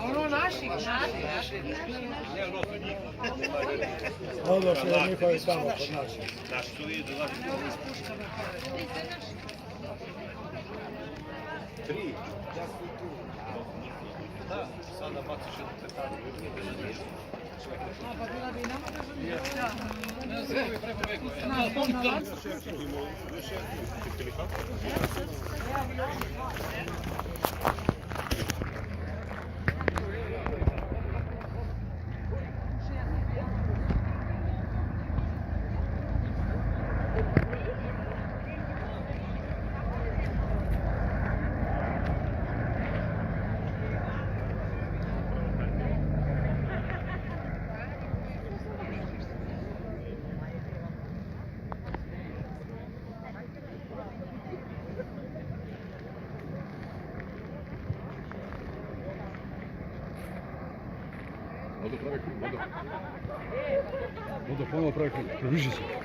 Ono naši. Ovo što je njihovi tamo kod nas. Naši su vidjeti dolazi. 3. Da, sada baciš jednu petadu. Pa bila bi i nama državni. Ne znam, je preko veko. Vodo ponovo pravi krug, približi se.